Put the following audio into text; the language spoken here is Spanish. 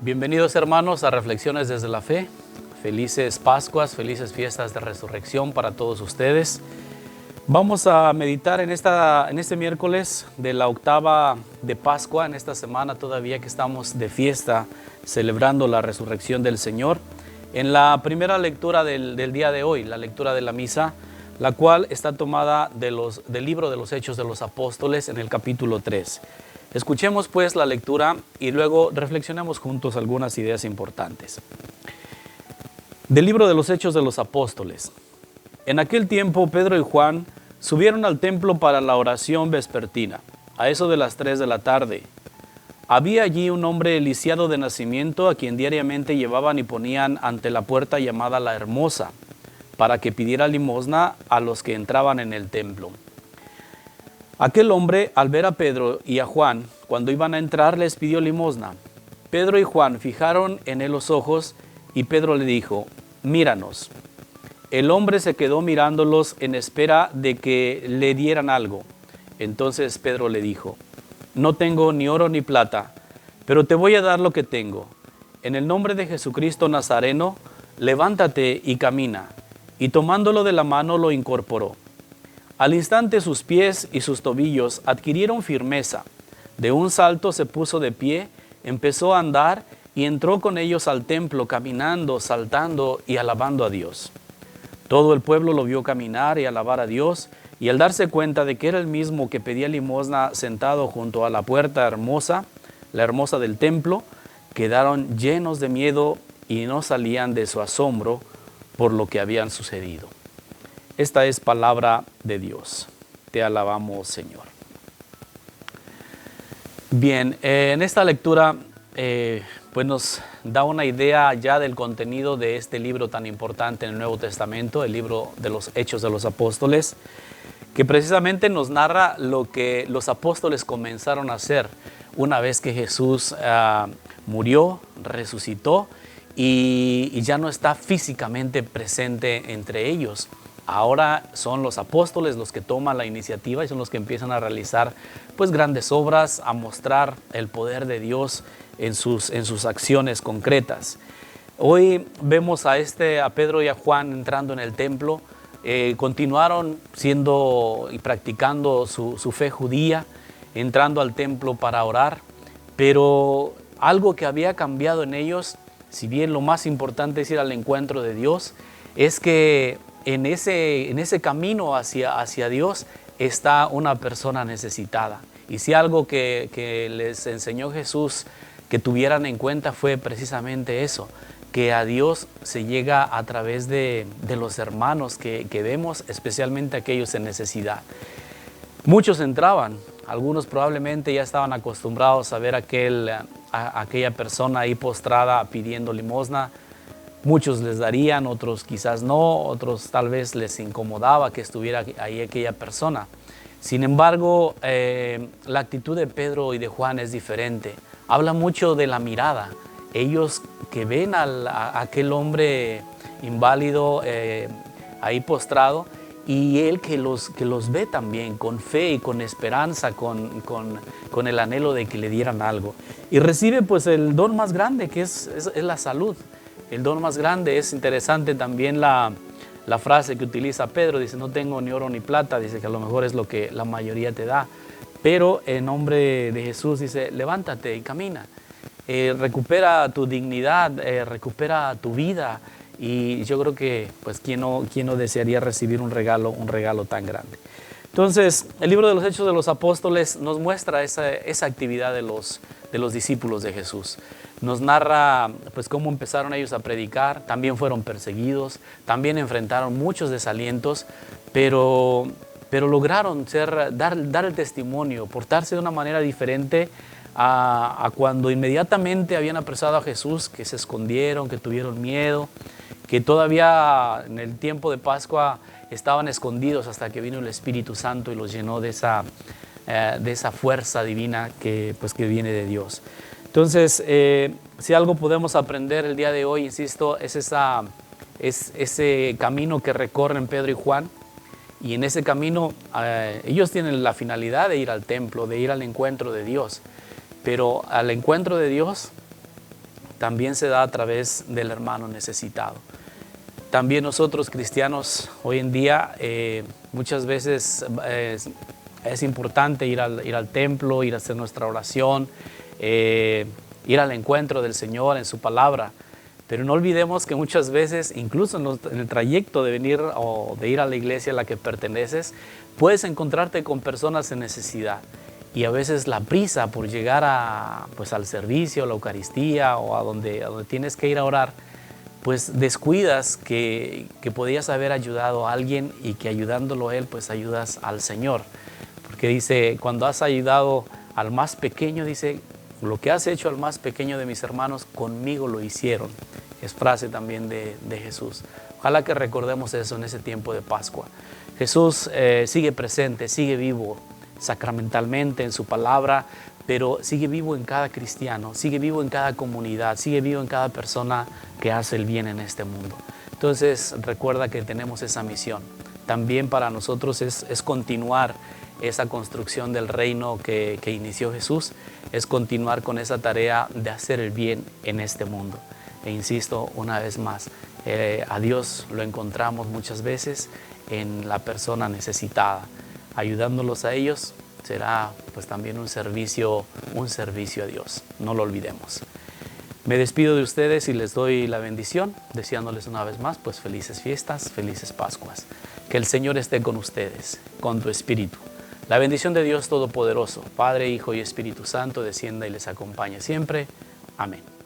Bienvenidos hermanos a Reflexiones desde la Fe. Felices Pascuas, felices fiestas de resurrección para todos ustedes. Vamos a meditar en este miércoles de la octava de Pascua, en esta semana todavía que estamos de fiesta celebrando la resurrección del Señor. En la primera lectura del día de hoy, la lectura de la misa, la cual está tomada del libro de los Hechos de los Apóstoles en el capítulo 3. Escuchemos pues la lectura y luego reflexionemos juntos algunas ideas importantes. Del libro de los Hechos de los Apóstoles. En aquel tiempo Pedro y Juan subieron al templo para la oración vespertina, a eso de las 3 de la tarde. Había allí un hombre lisiado de nacimiento a quien diariamente llevaban y ponían ante la puerta llamada la Hermosa, para que pidiera limosna a los que entraban en el templo. Aquel hombre, al ver a Pedro y a Juan, cuando iban a entrar, les pidió limosna. Pedro y Juan fijaron en él los ojos y Pedro le dijo: «Míranos». El hombre se quedó mirándolos en espera de que le dieran algo. Entonces Pedro le dijo: «No tengo ni oro ni plata, pero te voy a dar lo que tengo. En el nombre de Jesucristo Nazareno, levántate y camina». Y tomándolo de la mano lo incorporó. Al instante sus pies y sus tobillos adquirieron firmeza. De un salto se puso de pie, empezó a andar y entró con ellos al templo, caminando, saltando y alabando a Dios. Todo el pueblo lo vio caminar y alabar a Dios, y al darse cuenta de que era el mismo que pedía limosna sentado junto a la puerta hermosa, la hermosa del templo, quedaron llenos de miedo y no salían de su asombro por lo que habían sucedido. Esta es palabra de Dios. Te alabamos, Señor. Bien, en esta lectura pues nos da una idea ya del contenido de este libro tan importante en el Nuevo Testamento, el libro de los Hechos de los Apóstoles, que precisamente nos narra lo que los apóstoles comenzaron a hacer una vez que Jesús murió, resucitó y ya no está físicamente presente entre ellos. Ahora son los apóstoles los que toman la iniciativa y son los que empiezan a realizar pues grandes obras, a mostrar el poder de Dios en sus acciones concretas. Hoy vemos a Pedro y a Juan entrando en el templo. Continuaron siendo y practicando su fe judía, entrando al templo para orar, pero algo que había cambiado en ellos, si bien lo más importante es ir al encuentro de Dios, es que en ese camino hacia Dios está una persona necesitada. Y si algo que les enseñó Jesús que tuvieran en cuenta fue precisamente eso, que a Dios se llega a través de los hermanos que vemos, especialmente aquellos en necesidad. Muchos entraban, algunos probablemente ya estaban acostumbrados a ver a aquella persona ahí postrada pidiendo limosna. Muchos les darían, otros quizás no, otros tal vez les incomodaba que estuviera ahí aquella persona. Sin embargo, la actitud de Pedro y de Juan es diferente. Habla mucho de la mirada. Ellos que ven a aquel hombre inválido ahí postrado, y él que los ve también con fe y con esperanza, con el anhelo de que le dieran algo. Y recibe pues el don más grande, que es la salud. El don más grande. Es interesante también la frase que utiliza Pedro. Dice: no tengo ni oro ni plata. Dice que a lo mejor es lo que la mayoría te da. Pero en nombre de Jesús dice: levántate y camina. Recupera tu dignidad, recupera tu vida. Y yo creo que pues quién no desearía recibir un regalo tan grande. Entonces, el libro de los Hechos de los Apóstoles nos muestra esa actividad de los discípulos de Jesús. Nos narra pues cómo empezaron ellos a predicar. También fueron perseguidos, también enfrentaron muchos desalientos, pero lograron dar el testimonio, portarse de una manera diferente a cuando inmediatamente habían apresado a Jesús, que se escondieron, que tuvieron miedo, que todavía en el tiempo de Pascua estaban escondidos hasta que vino el Espíritu Santo y los llenó de esa fuerza divina que viene de Dios. Entonces, si algo podemos aprender el día de hoy, insisto, es ese camino que recorren Pedro y Juan. Y en ese camino ellos tienen la finalidad de ir al templo, de ir al encuentro de Dios. Pero al encuentro de Dios también se da a través del hermano necesitado. También nosotros cristianos hoy en día muchas veces es importante ir al templo, ir a hacer nuestra oración, ir al encuentro del Señor en su palabra. Pero no olvidemos que muchas veces, incluso en el trayecto de venir o de ir a la iglesia a la que perteneces, puedes encontrarte con personas en necesidad. Y a veces la prisa por llegar al servicio, a la Eucaristía o a donde tienes que ir a orar, pues descuidas que podías haber ayudado a alguien y que ayudándolo a él, pues ayudas al Señor. Porque dice, cuando has ayudado al más pequeño, dice, lo que has hecho al más pequeño de mis hermanos, conmigo lo hicieron. Es frase también de Jesús. Ojalá que recordemos eso en ese tiempo de Pascua. Jesús sigue presente, sigue vivo sacramentalmente en su palabra, pero sigue vivo en cada cristiano, sigue vivo en cada comunidad, sigue vivo en cada persona que hace el bien en este mundo. Entonces recuerda que tenemos esa misión. También para nosotros es continuar esa construcción del reino que inició Jesús, es continuar con esa tarea de hacer el bien en este mundo. E insisto una vez más, a Dios lo encontramos muchas veces en la persona necesitada. Ayudándolos a ellos será pues también un servicio a Dios, no lo olvidemos. Me despido de ustedes y les doy la bendición, deseándoles una vez más pues felices fiestas, felices Pascuas. Que el Señor esté con ustedes, con tu espíritu. La bendición de Dios Todopoderoso, Padre, Hijo y Espíritu Santo, descienda y les acompañe siempre. Amén.